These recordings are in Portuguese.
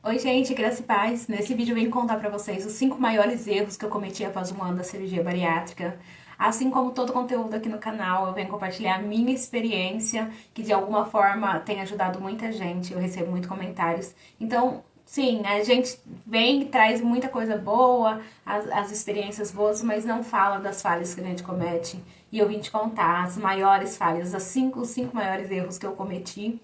Oi gente, graça e paz. Nesse vídeo eu venho contar pra vocês os 5 maiores erros que eu cometi após um ano da cirurgia bariátrica. Assim como todo o conteúdo aqui no canal, eu venho compartilhar a minha experiência, que de alguma forma tem ajudado muita gente, eu recebo muitos comentários. Então, sim, a gente vem e traz muita coisa boa, as experiências boas, mas não fala das falhas que a gente comete. E eu vim te contar as maiores falhas, os cinco maiores erros que eu cometi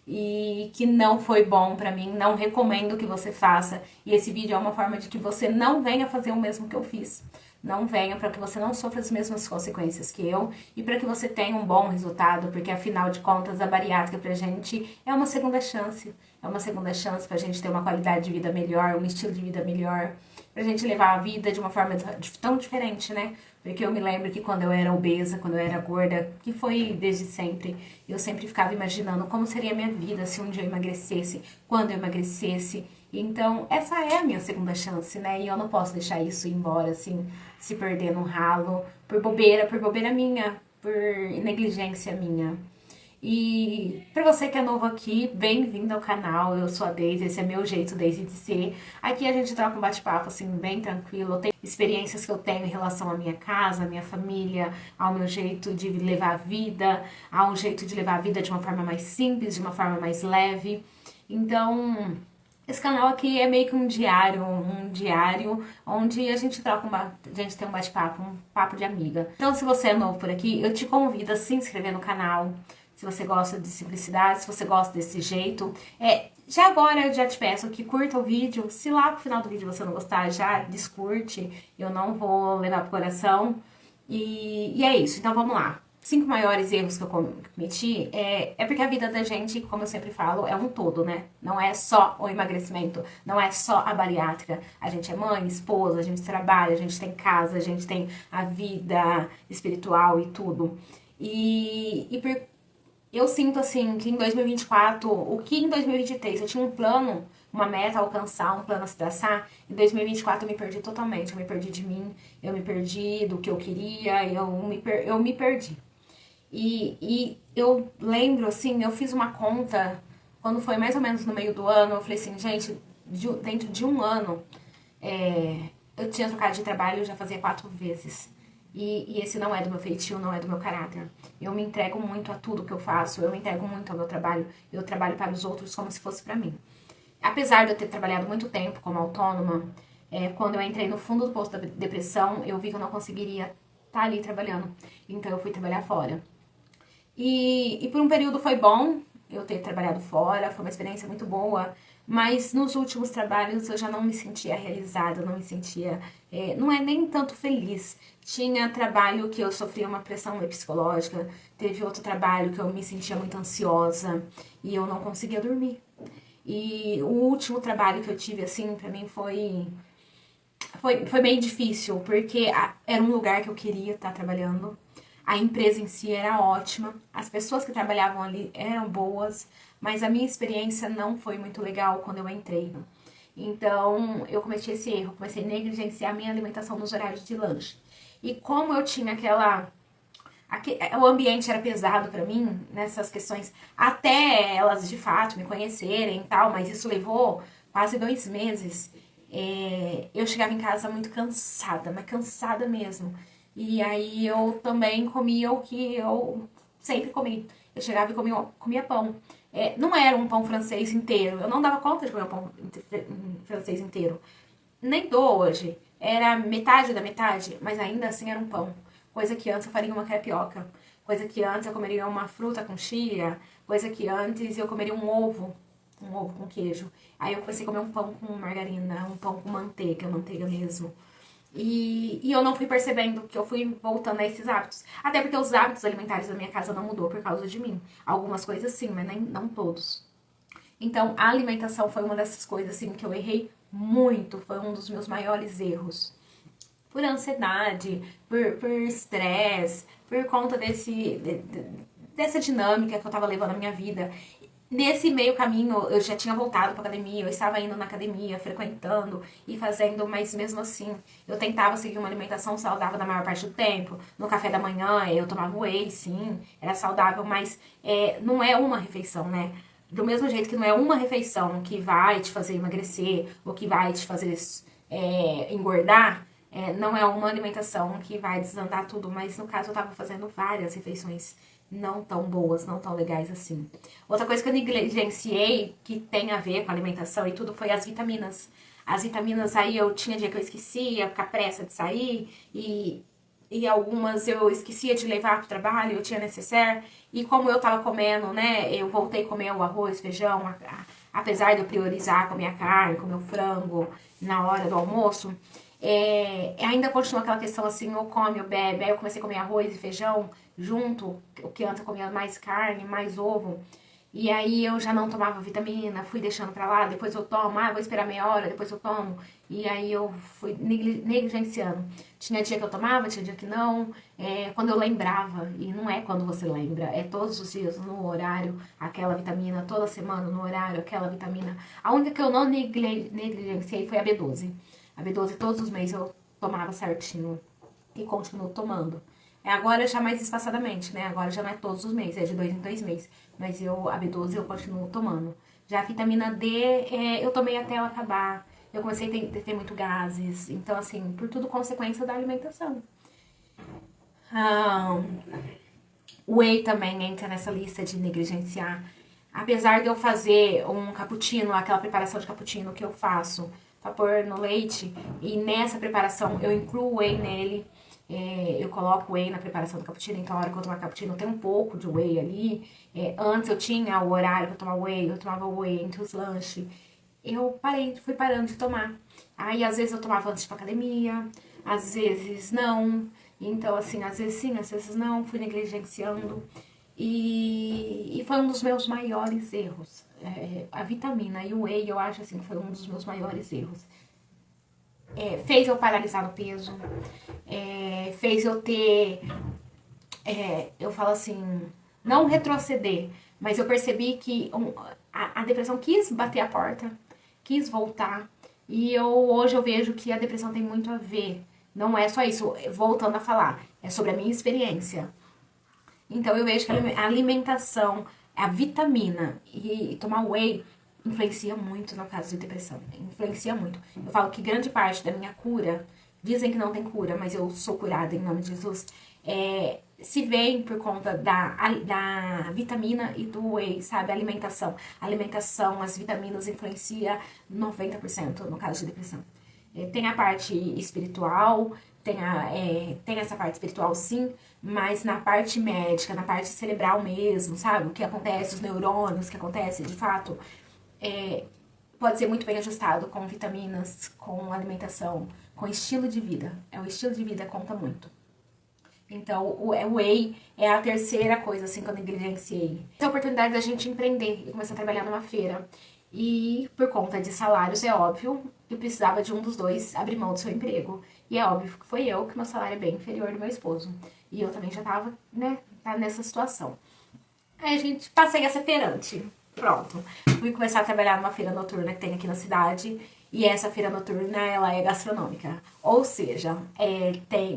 e que não foi bom pra mim, não recomendo que você faça. E esse vídeo é uma forma de que você não venha fazer o mesmo que eu fiz. Não venha para que você não sofra as mesmas consequências que eu e para que você tenha um bom resultado, porque afinal de contas a bariátrica pra gente é uma segunda chance. É uma segunda chance pra gente ter uma qualidade de vida melhor, um estilo de vida melhor, pra gente levar a vida de uma forma tão diferente, né? Porque eu me lembro que quando eu era obesa, quando eu era gorda, que foi desde sempre, eu sempre ficava imaginando como seria a minha vida se um dia eu emagrecesse, quando eu emagrecesse. Então, essa é a minha segunda chance, né? E eu não posso deixar isso ir embora, assim, se perder no ralo, por bobeira minha, por negligência minha. E para você que é novo aqui, bem-vindo ao canal. Eu sou a Deise, esse é meu jeito Deise de ser. Aqui a gente troca um bate-papo assim bem tranquilo. Eu tenho experiências que eu tenho em relação à minha casa, à minha família, ao meu jeito de levar a vida, a um jeito de levar a vida de uma forma mais simples, de uma forma mais leve. Então, esse canal aqui é meio que um diário onde a gente troca a gente tem um bate-papo, um papo de amiga. Então, se você é novo por aqui, eu te convido a se inscrever no canal. Se você gosta de simplicidade, se você gosta desse jeito. Já agora eu já te peço que curta o vídeo. Se lá pro final do vídeo você não gostar, já descurte. Eu não vou levar pro coração. E é isso. Então vamos lá. 5 maiores erros que eu cometi é porque a vida da gente, como eu sempre falo, é um todo, né? Não é só o emagrecimento, não é só a bariátrica. A gente é mãe, esposa, a gente trabalha, a gente tem casa, a gente tem a vida espiritual e tudo. Eu sinto assim que em 2024, o que em 2023 eu tinha um plano, uma meta a alcançar, um plano a se traçar, em 2024 eu me perdi totalmente, eu me perdi de mim, eu me perdi do que eu queria, eu me perdi. E eu lembro assim, eu fiz uma conta, quando foi mais ou menos no meio do ano, eu falei assim, gente, dentro de um ano, eu tinha trocado de trabalho já fazia 4 vezes. E esse não é do meu feitio, não é do meu caráter. Eu me entrego muito a tudo que eu faço, eu me entrego muito ao meu trabalho. Eu trabalho para os outros como se fosse para mim. Apesar de eu ter trabalhado muito tempo como autônoma, quando eu entrei no fundo do poço da depressão, eu vi que eu não conseguiria estar ali trabalhando. Então eu fui trabalhar fora. E por um período foi bom eu ter trabalhado fora, foi uma experiência muito boa, mas nos últimos trabalhos eu já não me sentia realizada, não me sentia, não é nem tanto feliz. Tinha trabalho que eu sofria uma pressão psicológica, teve outro trabalho que eu me sentia muito ansiosa e eu não conseguia dormir. E o último trabalho que eu tive, assim, pra mim foi bem difícil, porque era um lugar que eu queria estar trabalhando. A empresa em si era ótima, as pessoas que trabalhavam ali eram boas, mas a minha experiência não foi muito legal quando eu entrei. Então, eu cometi esse erro, comecei a negligenciar a minha alimentação nos horários de lanche. E como eu tinha o ambiente era pesado pra mim, nessas questões, até elas de fato me conhecerem e tal, mas isso levou quase 2 meses. Eu chegava em casa muito cansada, mas cansada mesmo. E aí eu também comia o que eu sempre comi. Eu chegava e comia pão. Não era um pão francês inteiro. Eu não dava conta de comer um pão francês inteiro. Nem dou hoje. Era metade da metade, mas ainda assim era um pão. Coisa que antes eu faria uma crepioca. Coisa que antes eu comeria uma fruta com chia. Coisa que antes eu comeria um ovo. Um ovo com queijo. Aí eu comecei a comer um pão com margarina, um pão com manteiga mesmo. E eu não fui percebendo que eu fui voltando a esses hábitos. Até porque os hábitos alimentares da minha casa não mudou por causa de mim. Algumas coisas sim, mas não todos. Então, a alimentação foi uma dessas coisas assim que eu errei muito. Foi um dos meus maiores erros. Por ansiedade, por estresse, por conta dessa dinâmica que eu tava levando na minha vida. Nesse meio caminho, eu já tinha voltado pra academia, eu estava indo na academia, frequentando e fazendo, mas mesmo assim, eu tentava seguir uma alimentação saudável na maior parte do tempo. No café da manhã, eu tomava whey, sim, era saudável, mas não é uma refeição, né? Do mesmo jeito que não é uma refeição que vai te fazer emagrecer ou que vai te fazer engordar, não é uma alimentação que vai desandar tudo, mas no caso eu tava fazendo várias refeições não tão boas, não tão legais assim. Outra coisa que eu negligenciei, que tem a ver com alimentação e tudo, foi as vitaminas. As vitaminas aí eu tinha dia que eu esquecia, com a pressa de sair, e algumas eu esquecia de levar pro trabalho, eu tinha necessaire, e como eu tava comendo, né, eu voltei a comer o arroz, feijão, apesar de eu priorizar comer a carne, comer o frango na hora do almoço, ainda continua aquela questão assim, ou come ou bebe. Aí eu comecei a comer arroz e feijão junto, o que antes eu comia mais carne, mais ovo. E aí eu já não tomava vitamina, fui deixando pra lá, depois eu tomo, vou esperar meia hora, depois eu tomo. E aí eu fui negligenciando. Tinha dia que eu tomava, tinha dia que não. Quando eu lembrava, e não é quando você lembra, é todos os dias no horário, aquela vitamina, toda semana no horário, aquela vitamina. A única que eu não negligenciei foi a B12. A B12 todos os meses eu tomava certinho e continuo tomando. Agora já mais espaçadamente, né? Agora já não é todos os meses, é de 2 em 2 meses. Mas a B12 eu continuo tomando. Já a vitamina D, eu tomei até ela acabar. Eu comecei a ter muito gases. Então, assim, por tudo consequência da alimentação. O whey também entra nessa lista de negligenciar. Apesar de eu fazer um cappuccino, aquela preparação de cappuccino que eu faço pra pôr no leite, e nessa preparação eu incluo whey nele. Eu coloco whey na preparação do cappuccino, então a hora que eu tomar cappuccino tem um pouco de whey ali. Antes eu tinha o horário pra tomar whey, eu tomava whey entre os lanches. Eu fui parando de tomar. Aí às vezes eu tomava antes de ir pra academia, às vezes não. Então assim, às vezes sim, às vezes não, fui negligenciando. E foi um dos meus maiores erros. A vitamina e o whey eu acho assim que foi um dos meus maiores erros. Fez eu paralisar no peso, fez eu ter, eu falo assim, não retroceder, mas eu percebi que a depressão quis bater a porta, quis voltar, e hoje eu vejo que a depressão tem muito a ver, não é só isso, voltando a falar, é sobre a minha experiência. Então eu vejo que a alimentação, a vitamina e tomar whey influencia muito no caso de depressão. Influencia muito. Eu falo que grande parte da minha cura, dizem que não tem cura, mas eu sou curada em nome de Jesus, se vem por conta da vitamina e do whey, sabe? A alimentação, as vitaminas influencia 90% no caso de depressão. Tem a parte espiritual, tem essa parte espiritual sim, mas na parte médica, na parte cerebral mesmo, sabe? O que acontece, os neurônios, o que acontece de fato, pode ser muito bem ajustado com vitaminas, com alimentação, com estilo de vida. O estilo de vida conta muito. Então, o whey é a terceira coisa, assim, que eu negligenciei. Essa é a oportunidade da gente empreender e começar a trabalhar numa feira. E, por conta de salários, é óbvio que eu precisava de um dos dois abrir mão do seu emprego. E é óbvio que foi eu, que meu salário é bem inferior do meu esposo. E eu também já tava, né, nessa situação. Aí a gente passei a ser feirante. Pronto. Fui começar a trabalhar numa feira noturna que tem aqui na cidade. E essa feira noturna, ela é gastronômica. Ou seja,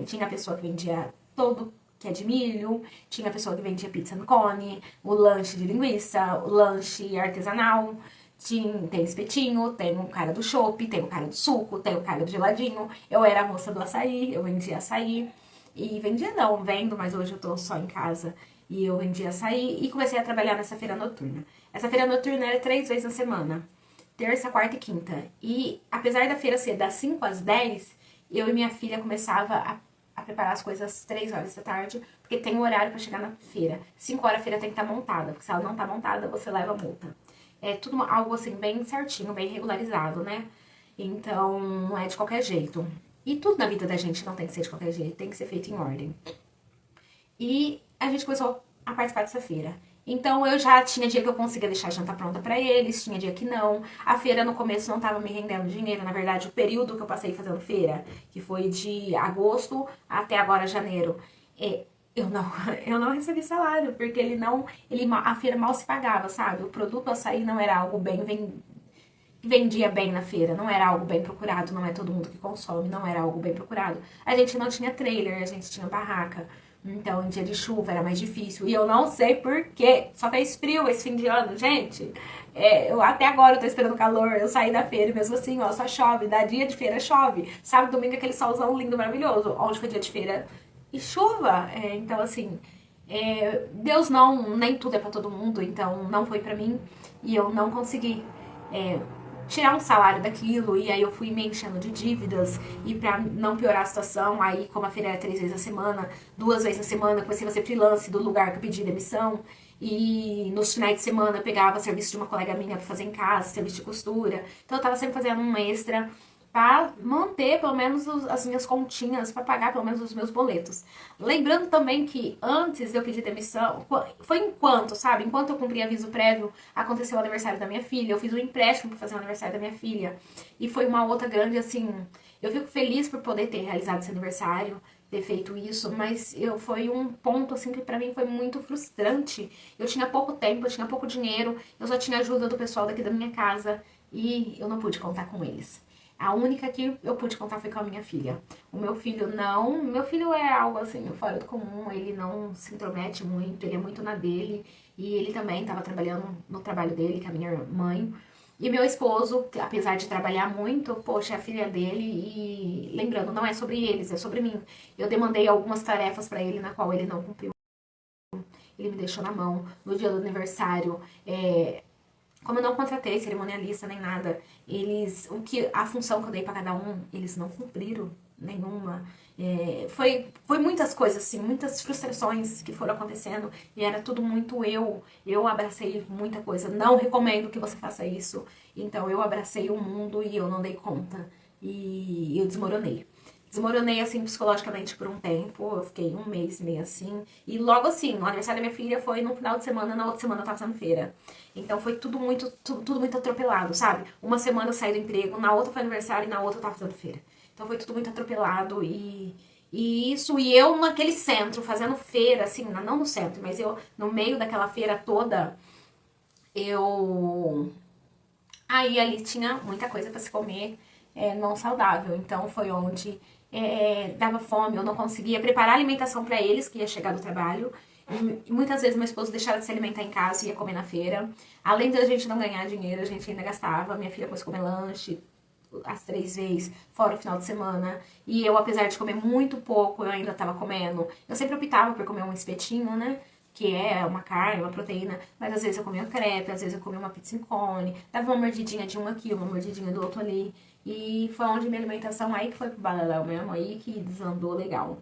tinha a pessoa que vendia todo que é de milho, tinha a pessoa que vendia pizza no cone, o lanche de linguiça, o lanche artesanal, tem espetinho, tem um cara do chopp, tem um cara do suco, tem um cara do geladinho. Eu era a moça do açaí, eu vendia açaí. E vendia não, vendo, mas hoje eu tô só em casa. E eu vendia açaí e comecei a trabalhar nessa feira noturna. Essa feira noturna era 3 vezes na semana. Terça, quarta e quinta. E apesar da feira ser das 5 às 10, eu e minha filha começava a preparar as coisas às 3 horas da tarde, porque tem um horário pra chegar na feira. 5 horas a feira tem que estar montada, porque se ela não tá montada, você leva multa. É tudo algo assim, bem certinho, bem regularizado, né? Então, não é de qualquer jeito. E tudo na vida da gente não tem que ser de qualquer jeito, tem que ser feito em ordem. E a gente começou a participar dessa feira. Então eu já tinha dia que eu conseguia deixar a janta pronta pra eles, tinha dia que não. A feira no começo não tava me rendendo dinheiro, na verdade o período que eu passei fazendo feira, que foi de agosto até agora janeiro, eu não recebi salário, porque a feira mal se pagava, sabe? O produto açaí não era algo vendia bem na feira, não era algo bem procurado, não é todo mundo que consome, não era algo bem procurado. A gente não tinha trailer, a gente tinha barraca. Então, em dia de chuva era mais difícil. E eu não sei por quê. Só fez frio esse fim de ano, gente. Até agora eu tô esperando calor. Eu saí da feira e mesmo assim, ó, só chove. Dá dia de feira, chove. Sábado, domingo, aquele solzão lindo, maravilhoso. Onde foi dia de feira e chuva. Então, assim, Deus não, nem tudo é pra todo mundo. Então, não foi pra mim. E eu não consegui tirar um salário daquilo, e aí eu fui me enchendo de dívidas, e pra não piorar a situação, aí como a feira era 3 vezes a semana, 2 vezes a semana, comecei a fazer freelance do lugar que eu pedi demissão, e nos finais de semana eu pegava serviço de uma colega minha pra fazer em casa, serviço de costura, então eu tava sempre fazendo um extra para manter pelo menos as minhas continhas, para pagar pelo menos os meus boletos. Lembrando também que antes de eu pedir demissão, foi enquanto, sabe? Enquanto eu cumpri aviso prévio, aconteceu o aniversário da minha filha, eu fiz um empréstimo para fazer o aniversário da minha filha. E foi uma outra grande, assim, eu fico feliz por poder ter realizado esse aniversário, ter feito isso, mas foi um ponto, assim, que pra mim foi muito frustrante. Eu tinha pouco tempo, eu tinha pouco dinheiro, eu só tinha ajuda do pessoal daqui da minha casa e eu não pude contar com eles. A única que eu pude contar foi com a minha filha. O meu filho não. Meu filho é algo assim, fora do comum. Ele não se intromete muito, ele é muito na dele. E ele também estava trabalhando no trabalho dele, com a minha mãe. E meu esposo, apesar de trabalhar muito, poxa, é a filha dele. E lembrando, não é sobre eles, é sobre mim. Eu demandei algumas tarefas para ele, na qual ele não cumpriu. Ele me deixou na mão. No dia do aniversário, como eu não contratei cerimonialista nem nada, a função que eu dei pra cada um, eles não cumpriram nenhuma. Foi muitas coisas, assim, muitas frustrações que foram acontecendo e era tudo muito eu. Eu abracei muita coisa. Não recomendo que você faça isso. Então eu abracei o mundo e eu não dei conta. E eu desmoronei. Desmoronei, assim, psicologicamente por um tempo. Eu fiquei um mês meio assim. E logo assim, o aniversário da minha filha foi no final de semana, na outra semana eu tava fazendo feira. Então foi tudo muito atropelado, sabe? Uma semana eu saí do emprego, na outra foi aniversário e na outra eu tava fazendo feira. Então foi tudo muito atropelado e eu naquele centro, fazendo feira, assim, não no centro, mas eu no meio daquela feira toda, eu... Aí ali tinha muita coisa pra se comer, não saudável. Então foi onde dava fome, eu não conseguia preparar alimentação pra eles, que ia chegar do trabalho. E muitas vezes meu esposo deixava de se alimentar em casa e ia comer na feira. Além de a gente não ganhar dinheiro, a gente ainda gastava. Minha filha começou a comer lanche as 3 vezes, fora o final de semana. E eu, apesar de comer muito pouco, eu ainda tava comendo. Eu sempre optava por comer um espetinho, né? Que é uma carne, uma proteína. Mas às vezes eu comia crepe, às vezes eu comia uma pizza em cone. Dava uma mordidinha de um aqui, uma mordidinha do outro ali. E foi onde minha alimentação aí que foi pro baleléu mesmo, aí que desandou legal.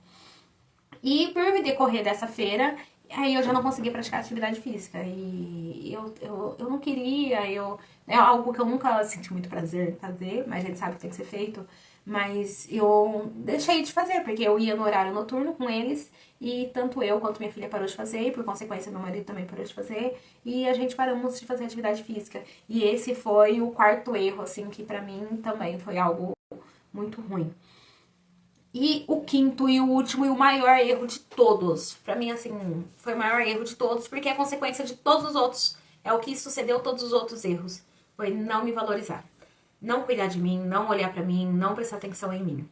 E por decorrer dessa feira, aí eu já não conseguia praticar atividade física. E eu não queria, é algo que eu nunca senti muito prazer em fazer, mas a gente sabe que tem que ser feito. Mas eu deixei de fazer, porque eu ia no horário noturno com eles, e tanto eu quanto minha filha parou de fazer, e por consequência meu marido também parou de fazer, e a gente paramos de fazer atividade física. E esse foi o quarto erro, assim, que pra mim também foi algo muito ruim. E o quinto e o último e o maior erro de todos. Pra mim, assim, foi o maior erro de todos, porque é a consequência de todos os outros. É o que sucedeu todos os outros erros. Foi não me valorizar. Não cuidar de mim, não olhar pra mim, não prestar atenção em mim.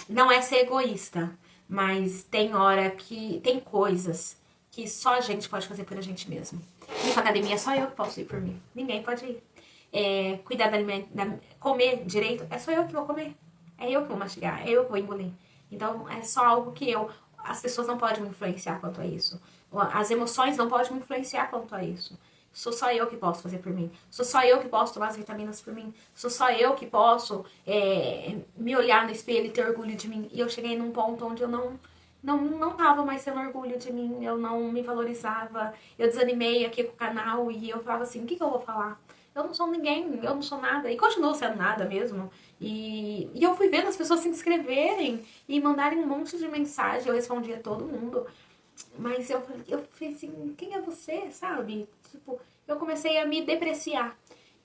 Não é ser egoísta, mas tem hora que... Tem coisas que só a gente pode fazer por a gente mesmo. Ir pra academia, só eu que posso ir por mim. Ninguém pode ir. Cuidar da alimentação, comer direito, é só eu que vou comer. É eu que vou mastigar, é eu que vou engolir. Então, é só algo que as pessoas não podem me influenciar quanto a isso. As emoções não podem me influenciar quanto a isso. Sou só eu que posso fazer por mim. Sou só eu que posso tomar as vitaminas por mim. Sou só eu que posso me olhar no espelho e ter orgulho de mim. E eu cheguei num ponto onde eu não tava mais tendo orgulho de mim. Eu não me valorizava. Eu desanimei aqui com o canal e eu falava assim, o que eu vou falar? Eu não sou ninguém, eu não sou nada. E continuo sendo nada mesmo. E eu fui vendo as pessoas se inscreverem e mandarem um monte de mensagem. Eu respondia a todo mundo. Mas eu falei assim, quem é você, sabe? Tipo, eu comecei a me depreciar.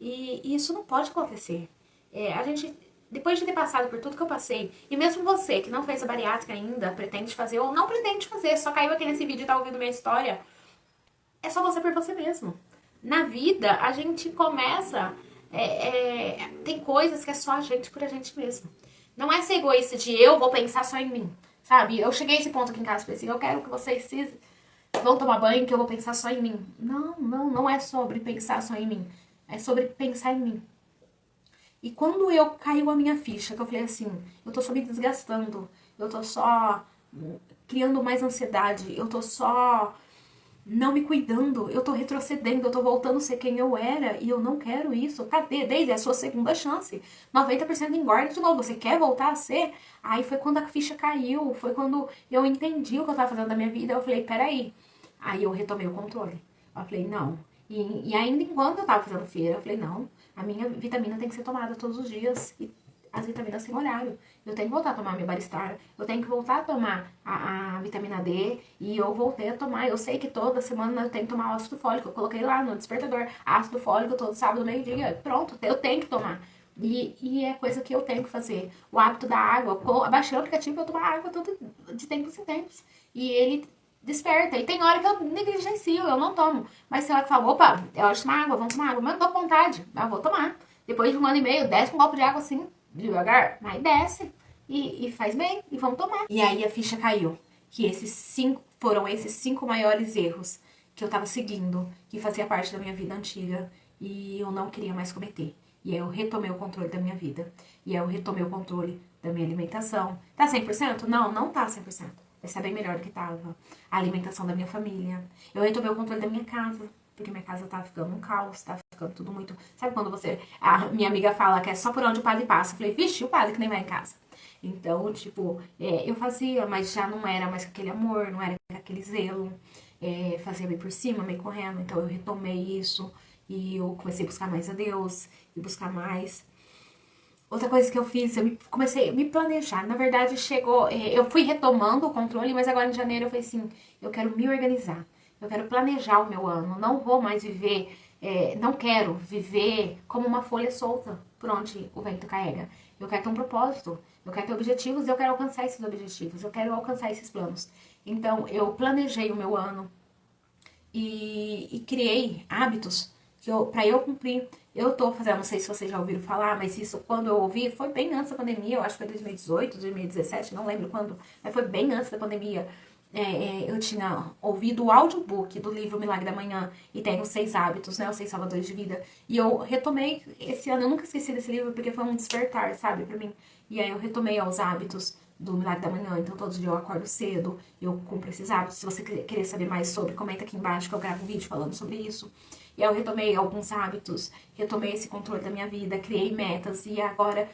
E isso não pode acontecer. A gente, depois de ter passado por tudo que eu passei, e mesmo você que não fez a bariátrica ainda, pretende fazer ou não pretende fazer, só caiu aqui nesse vídeo e tá ouvindo minha história, é só você por você mesmo. Na vida, a gente começa... tem coisas que é só a gente por a gente mesmo. Não é ser egoísta de eu vou pensar só em mim. sabe? Eu cheguei a esse ponto aqui em casa, falei assim, eu quero que vocês se vão tomar banho, que eu vou pensar só em mim. Não é sobre pensar só em mim. É sobre pensar em mim. E quando eu caiu a minha ficha, que eu falei assim, eu tô só me desgastando, eu tô só criando mais ansiedade, eu tô só não me cuidando, eu tô retrocedendo, eu tô voltando a ser quem eu era e eu não quero isso. Cadê? Desde a sua segunda chance. 90% engorda de novo. Você quer voltar a ser? Aí foi quando a ficha caiu, foi quando eu entendi o que eu tava fazendo da minha vida. Eu falei, peraí. Aí eu retomei o controle. Eu falei, não. E ainda enquanto eu tava fazendo feira, eu falei, não, a minha vitamina tem que ser tomada todos os dias. E as vitaminas têm horário. Eu tenho que voltar a tomar minha Baristar, eu tenho que voltar a tomar a vitamina D, e eu voltei a tomar. Eu sei que toda semana eu tenho que tomar o ácido fólico. Eu coloquei lá no despertador, ácido fólico todo sábado, meio-dia. Pronto, eu tenho que tomar. E é coisa que eu tenho que fazer. O hábito da água, baixei o aplicativo pra eu tomar água todo, de tempos em tempos. E ele desperta. E tem hora que eu negligencio, eu não tomo. Mas tem hora que fala, opa, é hora de tomar água, vamos tomar água. Mas eu tô com vontade, eu vou tomar. Depois de 1 ano e meio, desce um copo de água assim, devagar, mas desce. E faz bem, e vamos tomar. E aí a ficha caiu. Que foram esses 5 maiores erros que eu tava seguindo, que fazia parte da minha vida antiga, e eu não queria mais cometer. E aí eu retomei o controle da minha vida. E aí eu retomei o controle da minha alimentação. Tá 100%? Não, não tá 100%. Vai estar bem melhor do que tava. A alimentação da minha família. Eu retomei o controle da minha casa. Porque minha casa tava ficando um caos, tava ficando tudo muito... Sabe quando você... A minha amiga fala que é só por onde o padre passa. Eu falei, vixe, o padre que nem vai em casa. Então, tipo, eu fazia, mas já não era mais com aquele amor, não era com aquele zelo. Fazia meio por cima, meio correndo. Então eu retomei isso e eu comecei a buscar mais a Deus e buscar mais. Outra coisa que eu fiz, comecei a me planejar. Na verdade, eu fui retomando o controle, mas agora em janeiro eu falei assim, eu quero me organizar. Eu quero planejar o meu ano. Não vou mais viver, não quero viver como uma folha solta por onde o vento carrega. Eu quero ter um propósito, eu quero ter objetivos, eu quero alcançar esses objetivos, eu quero alcançar esses planos. Então, eu planejei o meu ano e criei hábitos pra eu cumprir. Eu tô fazendo, não sei se vocês já ouviram falar, mas isso quando eu ouvi, foi bem antes da pandemia, eu acho que foi 2018, 2017, não lembro quando, mas foi bem antes da pandemia. Eu tinha ouvido o audiobook do livro Milagre da Manhã e tem os 6 hábitos, né, os 6 salvadores de vida, e eu retomei esse ano, eu nunca esqueci desse livro porque foi um despertar, sabe, pra mim. E aí eu retomei os hábitos do Milagre da Manhã, então todos os dias eu acordo cedo, eu cumpro esses hábitos. Se você querer saber mais sobre, comenta aqui embaixo que eu gravo um vídeo falando sobre isso. E aí eu retomei alguns hábitos, retomei esse controle da minha vida, criei metas e agora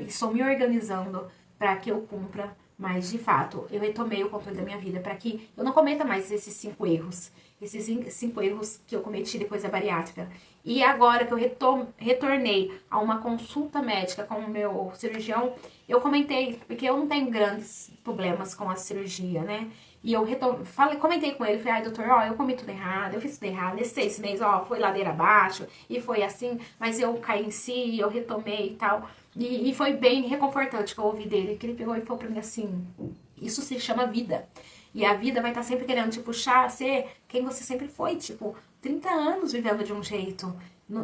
estou me organizando para que eu cumpra. Mas, de fato, eu retomei o controle da minha vida para que eu não cometa mais esses 5 erros. Esses 5 erros que eu cometi depois da bariátrica. E agora que eu retornei a uma consulta médica com o meu cirurgião, eu comentei, porque eu não tenho grandes problemas com a cirurgia, né? E eu comentei com ele, falei, ai, doutor, ó, eu comi tudo errado, eu fiz tudo errado, nesses 6 meses, ó, foi ladeira abaixo, e foi assim, mas eu caí em si, eu retomei e tal. E foi bem reconfortante que eu ouvi dele, que ele pegou e falou pra mim assim, isso se chama vida. E a vida vai estar sempre querendo te puxar a ser quem você sempre foi, tipo, 30 anos vivendo de um jeito,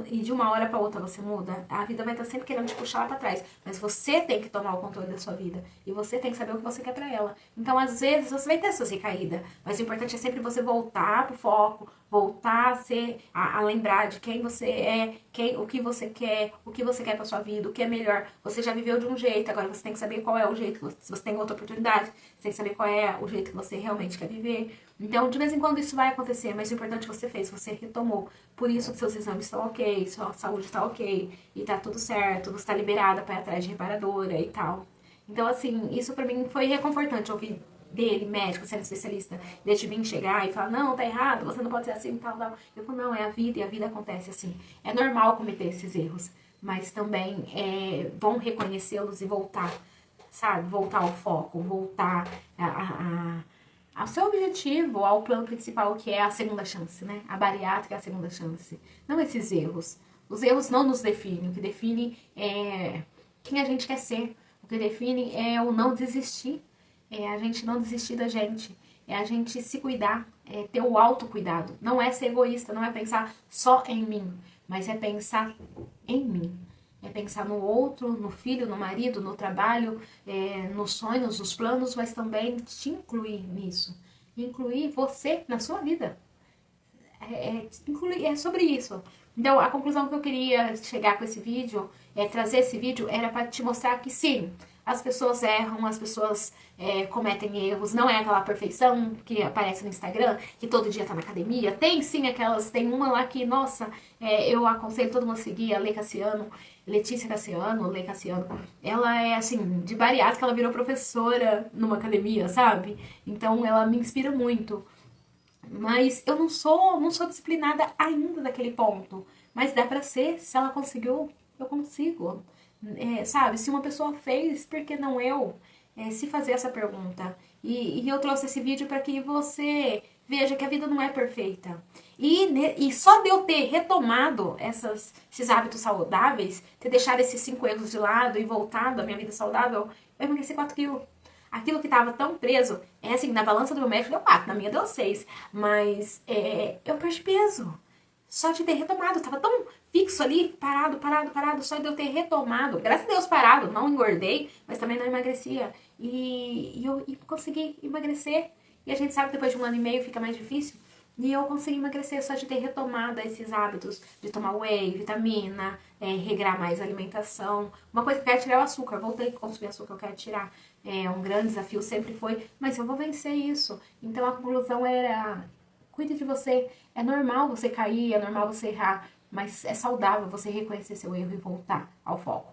e de uma hora pra outra você muda. A vida vai estar sempre querendo te puxar lá pra trás, mas você tem que tomar o controle da sua vida, e você tem que saber o que você quer pra ela. Então, às vezes, você vai ter suas recaídas, mas o importante é sempre você voltar pro foco, voltar a lembrar de quem você é, o que você quer pra sua vida, o que é melhor. Você já viveu de um jeito, agora você tem que saber qual é o jeito, se você tem outra oportunidade, você tem que saber qual é o jeito que você realmente quer viver. Então, de vez em quando isso vai acontecer, mas o importante você fez, você retomou. Por isso que seus exames estão ok, sua saúde está ok, e tá tudo certo, você está liberada para ir atrás de reparadora e tal. Então, assim, isso pra mim foi reconfortante ouvir dele, médico, sendo especialista, de mim chegar e falar, não, tá errado, você não pode ser assim, tal, tal. Eu falo, não, é a vida e a vida acontece assim. É normal cometer esses erros, mas também é bom reconhecê-los e voltar, sabe? Voltar ao foco, voltar ao seu objetivo, ao plano principal, que é a segunda chance, né? A bariátrica é a segunda chance. Não esses erros. Os erros não nos definem. O que define é quem a gente quer ser. O que define é o não desistir. É a gente não desistir da gente. É a gente se cuidar. É ter o autocuidado. Não é ser egoísta, não é pensar só em mim. Mas é pensar em mim. é pensar no outro, no filho, no marido, no trabalho, nos sonhos, nos planos, mas também te incluir nisso. Incluir você na sua vida. É sobre isso. Então, a conclusão que eu queria chegar com esse vídeo, trazer esse vídeo, era para te mostrar que sim, as pessoas erram, as pessoas cometem erros, não é aquela perfeição que aparece no Instagram, que todo dia tá na academia. Tem sim aquelas, tem uma lá que, nossa, eu aconselho todo mundo a seguir, a Letícia Cassiano, Lei Cassiano. Ela é assim, de bariátrica, ela virou professora numa academia, sabe? Então ela me inspira muito. Mas eu não sou disciplinada ainda daquele ponto. Mas dá pra ser, se ela conseguiu, eu consigo. Sabe, se uma pessoa fez, por que não eu? Se fazer essa pergunta. E eu trouxe esse vídeo para que você veja que a vida não é perfeita. E só de eu ter retomado esses hábitos saudáveis, ter deixado esses 5 erros de lado e voltado à minha vida saudável, eu emagreci 4 quilos. Aquilo que tava tão preso, assim, na balança do meu médico deu 4, na minha deu 6. Mas eu perdi peso. Só de ter retomado, tava tão fixo ali, parado, só de eu ter retomado. Graças a Deus parado, não engordei, mas também não emagrecia. E eu consegui emagrecer. E a gente sabe que depois de 1 ano e meio fica mais difícil. E eu consegui emagrecer só de ter retomado esses hábitos de tomar whey, vitamina, regrar mais a alimentação. Uma coisa que eu quero tirar é o açúcar. Voltei a consumir açúcar, eu quero tirar. Um grande desafio sempre foi, mas eu vou vencer isso. Então a conclusão era, cuide de você. É normal você cair, é normal você errar, mas é saudável você reconhecer seu erro e voltar ao foco.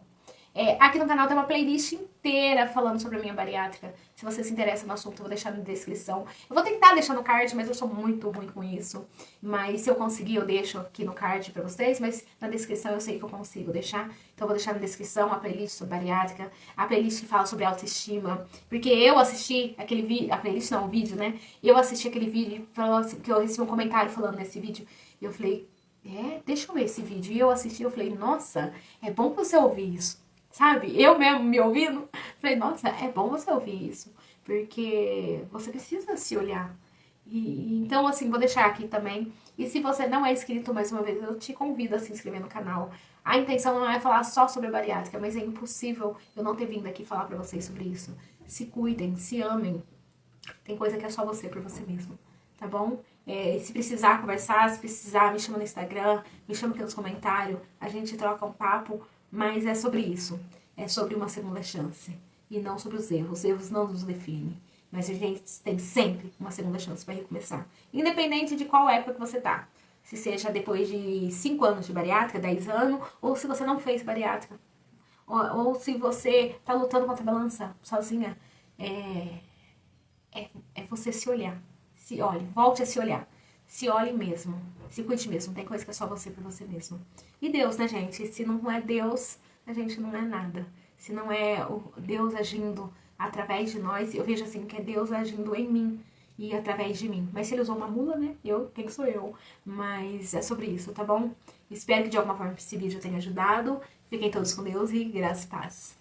Aqui no canal tem uma playlist inteira falando sobre a minha bariátrica. Se você se interessa no assunto, eu vou deixar na descrição. Eu vou tentar deixar no card, mas eu sou muito ruim com isso. Mas se eu conseguir, eu deixo aqui no card pra vocês. Mas na descrição eu sei que eu consigo deixar. Então eu vou deixar na descrição a playlist sobre bariátrica. A playlist que fala sobre autoestima. Porque eu assisti aquele vídeo... A playlist não, o vídeo, né? Eu assisti aquele vídeo, que eu recebi um comentário falando nesse vídeo. E eu falei, deixa eu ver esse vídeo. E eu assisti, eu falei, nossa, é bom você ouvir isso. Sabe? Eu mesmo me ouvindo, falei, nossa, é bom você ouvir isso, porque você precisa se olhar. Então, assim, vou deixar aqui também. E se você não é inscrito, mais uma vez, eu te convido a se inscrever no canal. A intenção não é falar só sobre bariátrica, mas é impossível eu não ter vindo aqui falar pra vocês sobre isso. Se cuidem, se amem. Tem coisa que é só você por você mesmo, tá bom? Se precisar conversar, se precisar, me chama no Instagram, me chama aqui nos comentários, a gente troca um papo. Mas é sobre isso, é sobre uma segunda chance e não sobre os erros. Os erros não nos definem, mas a gente tem sempre uma segunda chance para recomeçar, independente de qual época que você tá. Se seja depois de 5 anos de bariátrica, 10 anos, ou se você não fez bariátrica, ou se você tá lutando contra a balança sozinha, é você se olhar. Se olhe, volte a se olhar. Se olhe mesmo, se cuide mesmo, tem coisa que é só você por você mesmo. E Deus, né, gente? Se não é Deus, a gente não é nada. Se não é o Deus agindo através de nós, eu vejo assim que é Deus agindo em mim e através de mim. Mas se ele usou uma mula, né? Quem sou eu? Mas é sobre isso, tá bom? Espero que de alguma forma esse vídeo tenha ajudado. Fiquem todos com Deus e graça e paz.